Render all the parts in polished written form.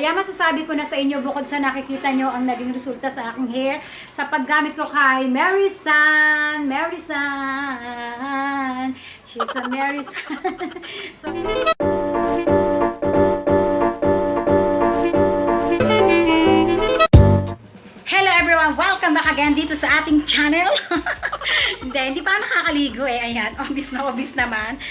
Kaya masasabi ko na sa inyo, bukod sa nakikita nyo ang naging resulta sa aking hair, sa paggamit ko kay Mary San. She's a Mary San. So, hello everyone! Welcome back again dito sa ating channel. Hindi pa nakakaligo eh. Ayan, obvious naman.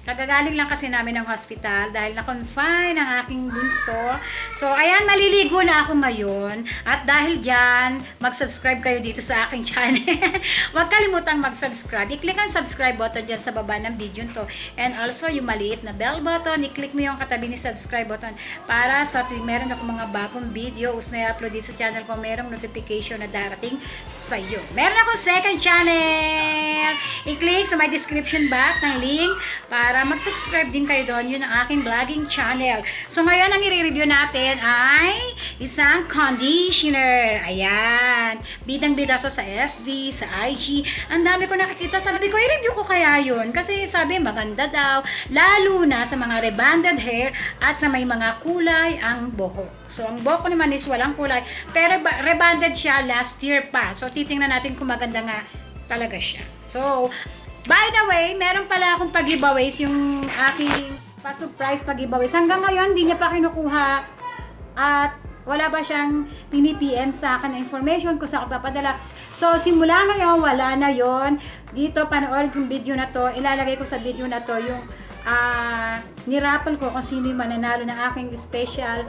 Kagagaling lang kasi namin ng hospital dahil na-confine ang aking bunso. So, ayan, maliligo na ako ngayon. At dahil dyan, mag-subscribe kayo dito sa aking channel. Huwag kalimutang mag-subscribe. I-click ang subscribe button dyan sa baba ng video to. And also, yung maliit na bell button, i-click mo yung katabi ni subscribe button para sa tuwing meron ako mga bagong videos na i-upload dito sa channel ko, merong notification na darating sa'yo. Meron ako second channel! I-click sa my description box ang link para mag-subscribe din kayo doon. Yun ang aking vlogging channel. So, ngayon ang i-review natin ay isang conditioner. Ayan. Bidang-bida to sa FB, sa IG. Ang dami ko nakikita. Sabi ko, i-review ko kaya yun. Kasi sabi, maganda daw. Lalo na sa mga rebonded hair at sa may mga kulay ang buhok. So, ang buhok ko naman is walang kulay. Pero rebonded siya last year pa. So, titingnan natin kung maganda nga talaga siya. So, by the way, meron pala akong pag-giveaways, yung aking pa-surprise pag-giveaways. Hanggang ngayon, hindi niya pa kinukuha at wala pa siyang pini-PM sa akin na information kung saan ako papadala. So, simula ngayon, wala na yon. Dito, panoorin yung video na to. Ilalagay ko sa video na to yung nirapple ko kung sino yung mananalo ng aking special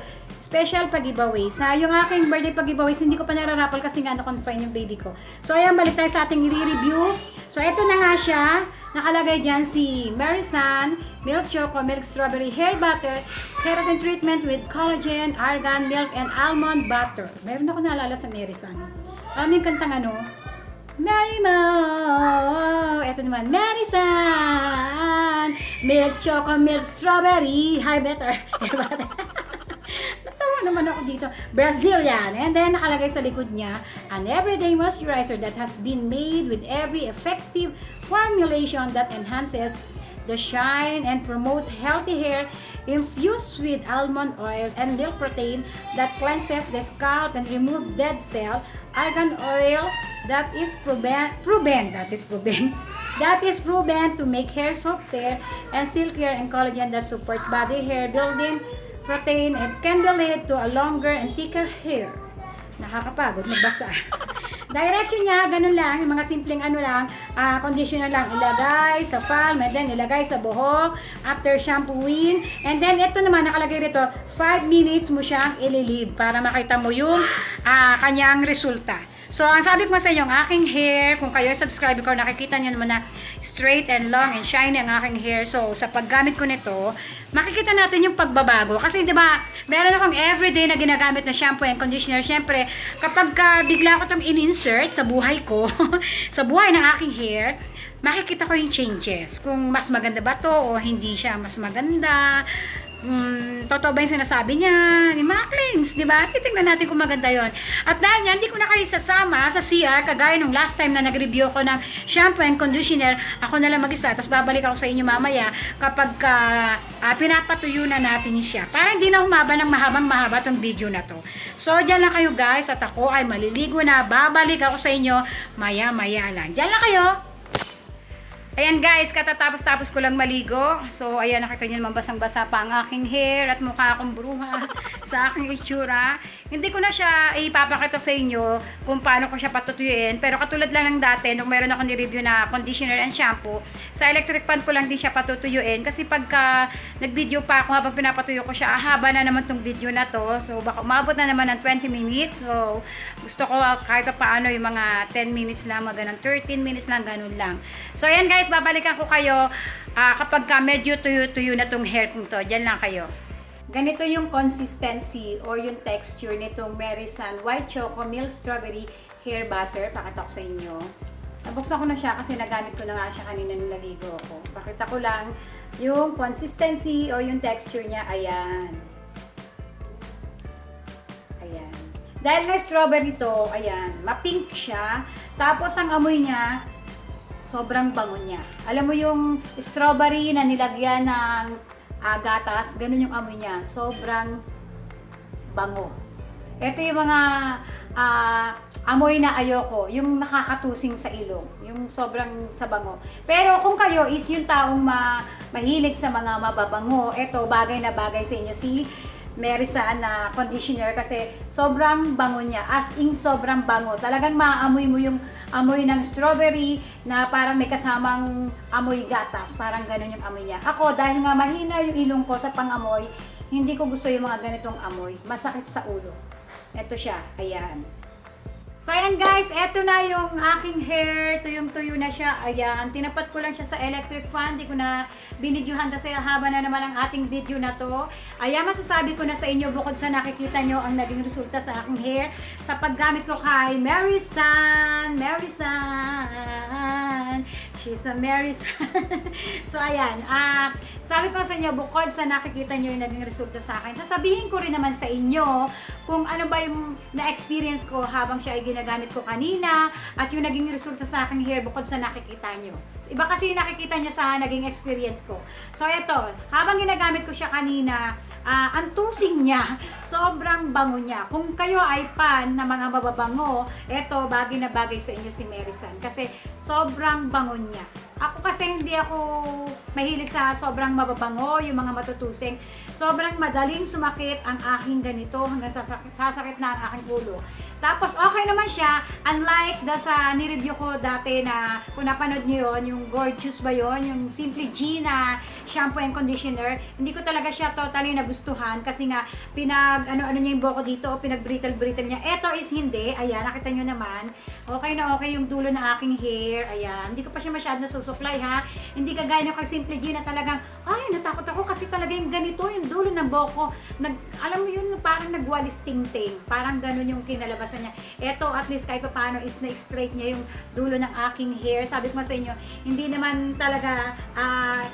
pag-giveaways. Yung aking birthday pag-giveaways, hindi ko pa nararapple kasi nga na-confine yung baby ko. So, ayan, balik tayo sa ating i-review. So, ito na nga siya. Nakalagay dyan si Mary San Milk Choco Milk Strawberry Hair Butter Keratin Treatment with Collagen, Argan Milk, and Almond Butter. Meron ako naalala sa Mary San. Alam yung kantang ano? Mary Mo! Ito naman, Mary San Milk Choco Milk Strawberry Hair Butter. Natawa naman ako dito. Brazilian. And then, nakalagay sa likod niya, an everyday moisturizer that has been made with every effective formulation that enhances the shine and promotes healthy hair, infused with almond oil and milk protein that cleanses the scalp and remove dead cell, argan oil that is proven to make hair softer and silkier, and collagen that support body hair building protein and can be lead to a longer and thicker hair. Nakakapagod magbasa. Direction niya, ganun lang, yung mga simpleng ano lang, conditioner lang, ilagay sa palm, and then ilagay sa buhok, after shampooing, and then ito naman, nakalagay rito, 5 minutes mo siyang ililib para makita mo yung kanyang resulta. So, ang sabi ko sa inyo, ang aking hair, kung kayo subscribe ko, nakikita nyo naman na straight and long and shiny ang aking hair. So, sa paggamit ko nito, makikita natin yung pagbabago. Kasi, di ba, meron akong everyday na ginagamit na shampoo and conditioner. Siyempre, kapag bigla ko itong in-insert sa buhay ko, sa buhay ng aking hair, makikita ko yung changes. Kung mas maganda ba to o hindi siya mas maganda. Totoo ba yung sinasabi niya? Yung mga claims, di ba? Titingnan natin kung maganda yon. At dahil yan, hindi ko na kayo sasama sa CR, kagaya nung last time na nag-review ko ng shampoo and conditioner, ako na lang mag-isa, tapos babalik ako sa inyo mamaya kapag pinapatuyo na natin siya. Para hindi na humaba ng mahaba tong video na to. So, dyan lang kayo guys, at ako ay maliligo na, babalik ako sa inyo maya-maya lang. Dyan lang kayo! Ayan guys, katatapos-tapos ko lang maligo. So, ayan, nakita nyo naman basang-basa pa ang aking hair at mukha akong bruha sa aking itsura. Hindi ko na siya ipapakita sa inyo kung paano ko siya patutuyuin. Pero katulad lang ng dati, nung meron ako ni-review na conditioner and shampoo, sa electric pan ko lang din siya patutuyuin. Kasi pagka nag-video pa ako habang pinapatuyo ko siya, haba na naman tong video na to. So, baka umabot na naman ng 20 minutes. So, gusto ko kahit paano yung mga 10 minutes lang, mga 13 minutes lang, ganun lang. So, ayan guys, babalikan ko kayo kapag medyo tuyo-tuyo na tong hair kong to. Diyan lang kayo. Ganito yung consistency or yung texture nitong Mary San White Choco Milk Strawberry Hair Butter. Pakita ko sa inyo. Nabuksan ko na siya kasi nagamit ko na nga siya kanina nung naligo ako. Pakita ko lang yung consistency or yung texture niya. Ayan. Ayan. Dahil nga strawberry to, ayan, mapink siya. Tapos ang amoy niya, sobrang bango niya. Alam mo yung strawberry na nilagyan ng gatas, ganun yung amoy niya. Sobrang bango. Ito yung mga amoy na ayoko, yung nakakatusing sa ilong, yung sobrang sa bango. Pero kung kayo is yung taong mahilig sa mga mababango, ito bagay na bagay sa inyo si Merisan na conditioner kasi sobrang bango niya, as in sobrang bango. Talagang maaamoy mo yung amoy ng strawberry na parang may kasamang amoy gatas, parang ganun yung amoy niya. Ako, dahil nga mahina yung ilong ko sa pangamoy, hindi ko gusto yung mga ganitong amoy, masakit sa ulo. Ito siya, ayan. So ayan guys, eto na yung aking hair, tuyong-tuyo na siya, ayan. Tinapat ko lang siya sa electric fan, di ko na binidyohan kasi haba na naman ang ating video na to. Ayan, masasabi ko na sa inyo, bukod sa nakikita nyo ang naging resulta sa aking hair, sa paggamit ko kay Merisan, she's a Merisan. So ayan, sabi ko sa inyo, bukod sa nakikita nyo yung naging resulta sa akin, sasabihin ko rin naman sa inyo kung ano ba yung na-experience ko habang siya ay ginagamit ko kanina at yung naging resulta sa aking hair bukod sa nakikita nyo. So, iba kasi yung nakikita nyo sa naging experience ko. So ito, habang ginagamit ko siya kanina, ang tusing niya, sobrang bango niya. Kung kayo ay fan na mga mababango, ito, bagay na bagay sa inyo si Merisan kasi sobrang bango niya. Ako kasi hindi ako mahilig sa sobrang mababango, yung mga matutusing. Sobrang madaling sumakit ang aking ganito hanggang sasakit na ang aking ulo. Tapos okay naman siya, unlike sa nireview ko dati na kung napanood nyo yun, yung Gorgeous ba yun, yung Simply G na shampoo and conditioner, hindi ko talaga siya totally nagustuhan kasi nga ano niya yung buhok ko dito, pinag-brittle niya. Eto is hindi, ayan, nakita nyo naman, okay na okay yung dulo ng aking hair, ayan, hindi ko pa siya masyado nasusupply ha, hindi kagaya ng kay Simply G na talagang, ay, natakot ako kasi talaga yung ganito, yung dulo ng buhok ko, alam mo yun, parang nagwalis ting-ting, parang ganun yung kinalabasan niya. Eto, at least kahit paano is na-straight niya yung dulo ng aking hair. Sabi ko sa inyo, hindi naman talaga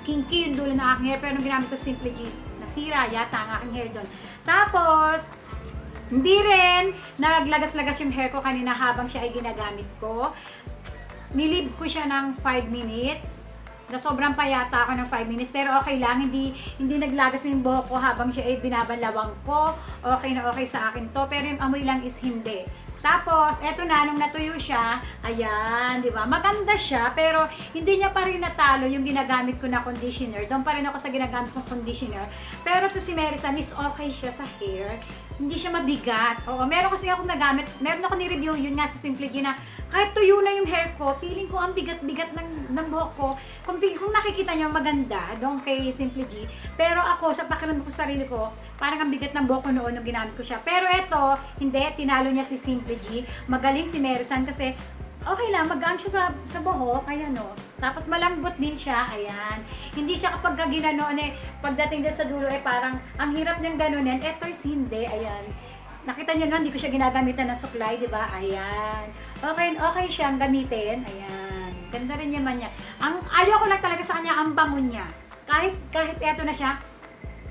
kinky yung dulo ng aking hair, pero nung ginamit ko Simply G, nasira yata ang aking hair doon. Tapos, hindi rin naglagas-lagas yung hair ko kanina habang siya ay ginagamit ko. Nilib ko siya ng 5 minutes. Na sobrang payata ako ng 5 minutes, pero okay lang, hindi naglagas yung buhok ko habang siya ay binabalawang ko. Okay na okay sa akin to, pero yung amoy lang is hindi. Tapos, eto na, nung natuyo siya, ayan, di ba? Maganda siya, pero hindi niya pa rin natalo yung ginagamit ko na conditioner. Doon pa rin ako sa ginagamit kong conditioner. Pero to si Merisan is okay siya sa hair. Hindi siya mabigat. Oo, meron kasi akong nagamit, meron ako ni-review, yun nga sa Simply G na kahit tuyo na yung hair ko, feeling ko ang bigat-bigat ng buhok ko. Kung nakikita niyo maganda doon kay Simply G. Pero ako, sa pakiramdam ko sa sarili ko, parang ang bigat ng buhok ko noon nung ginamit ko siya. Pero eto, hindi, tinalo niya si Simply G. Magaling si Merisan kasi okay lang, magaan siya sa buhok, ayan o. Tapos malambot din siya, ayan. Hindi siya kapag ginanoon pagdating din sa dulo parang ang hirap niyang ganunin. Eto is hindi, ayan. Nakita niyo hindi ko siya ginagamitan ng suklay, di ba? Ayan. Okay siyang gamitin, ayan. Ganda rin naman niya. Ayaw ko lang talaga sa kanya, ang bango niya. Kahit eto na siya,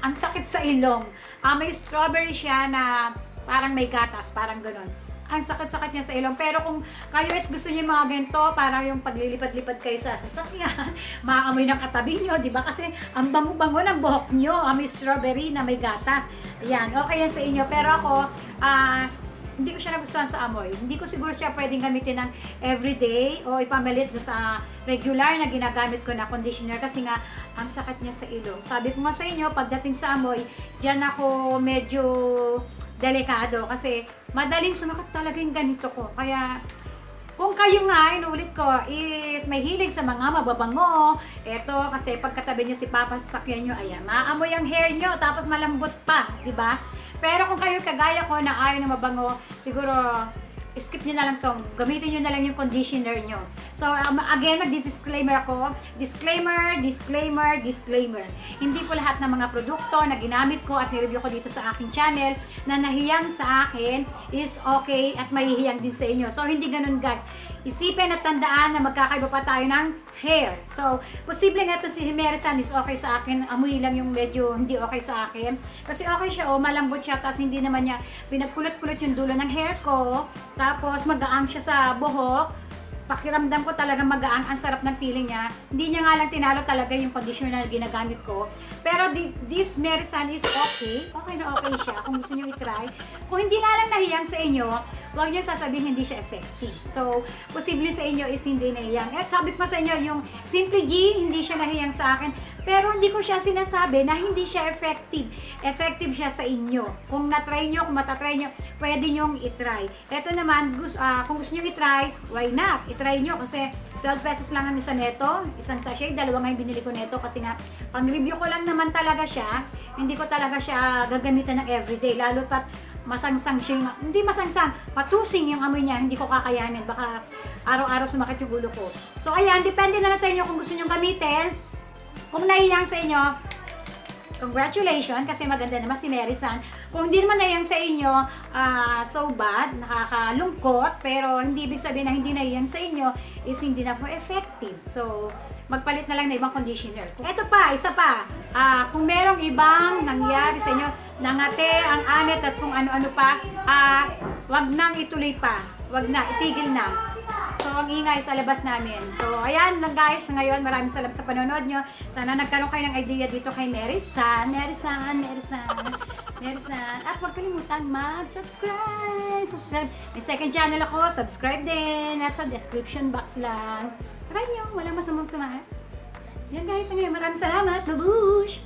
ang sakit sa ilong. May strawberry siya na parang may gatas, parang ganun. Ang sakit-sakit niya sa ilong. Pero kung kayo is gusto niyo mga ganito, para yung paglilipad-lipad kayo sa sasakyan, maamoy ng katabi niyo, di ba? Kasi ang bango-bango ng buhok niyo, may strawberry na may gatas. Ayan, okay yan sa inyo. Pero ako, hindi ko siya nagustuhan sa amoy. Hindi ko siguro siya pwedeng gamitin ng everyday o ipamalit sa regular na ginagamit ko na conditioner kasi nga ang sakit niya sa ilong. Sabi ko nga sa inyo, pagdating sa amoy, diyan ako medyo delikado kasi madaling sumakit talaga yung ganito ko. Kaya kung kayo nga, inulit ko, is may hilig sa mga mababango, eto, kasi pagkatabi nyo si Papa sa sakyan nyo, ayan, maamoy ang hair nyo, tapos malambot pa, di ba? Pero kung kayo kagaya ko na ayaw na mabango, siguro, skip nyo na lang to. Gamitin nyo na lang yung conditioner nyo. So, again, mag-disclaimer ako. Disclaimer. Hindi po lahat ng mga produkto na ginamit ko at nireview ko dito sa aking channel na nahiyang sa akin is okay at mahihiyang din sa inyo. So, hindi ganun guys. Isipin at tandaan na magkakaiba pa tayo ng hair. So, posible nga ito si Merisan is okay sa akin. Amoy lang yung medyo hindi okay sa akin. Kasi okay siya, malambot siya. Tapos hindi naman niya pinagkulot-kulot yung dulo ng hair ko. Tapos magaang siya sa buhok. pakiramdam ko talaga magaan, ang sarap ng feeling niya. Hindi niya nga lang tinalo talaga yung conditioner na ginagamit ko. Pero this Merisan is okay. Okay na okay siya kung gusto niyo i-try. Kung hindi nga lang nahiyang sa inyo, huwag niyo sasabihin hindi siya effective. So, posible sa inyo is hindi nahiyang. At sabi ko sa inyo, yung Simply G, hindi siya nahiyang sa akin. Pero hindi ko siya sinasabi na hindi siya effective. Effective siya sa inyo. Kung na-try nyo, kung matatry nyo, pwede nyong i-try. Ito naman, kung gusto nyo i-try, why not? I-try nyo kasi 12 pesos lang ang isa neto. Isang sachet, dalawa nga yung binili ko neto kasi nga, pang-review ko lang naman talaga siya. Hindi ko talaga siya gagamitan ng everyday. Lalo pat masangsang siya, hindi masangsang, matusing yung amoy niya, hindi ko kakayanin. Baka araw-araw sumakit yung ulo ko. So ayan, depende na lang sa inyo kung gusto nyo gamitin. Kung nahiyang sa inyo, congratulations kasi maganda naman si Merisan. Kung hindi naman nahiyang sa inyo, so bad, nakakalungkot, pero hindi ibig sabihin na hindi nahiyang sa inyo is hindi na po effective. So, magpalit na lang na ibang conditioner. Ito pa, isa pa, kung merong ibang nangyari sa inyo, nangate, ang anit at kung ano-ano pa, wag nang ituloy pa. Wag na, itigil na. So, ang ingay sa labas namin. So, ayan lang guys. Ngayon, maraming salamat sa panonood nyo. Sana nagkaroon kayo ng idea dito kay Merisan. Merisan. At huwag kalimutan mag-subscribe. May second channel ako. Subscribe din. Nasa description box lang. Try nyo. Walang masamang sama. Yan guys. Ngayon, maraming salamat. Babush!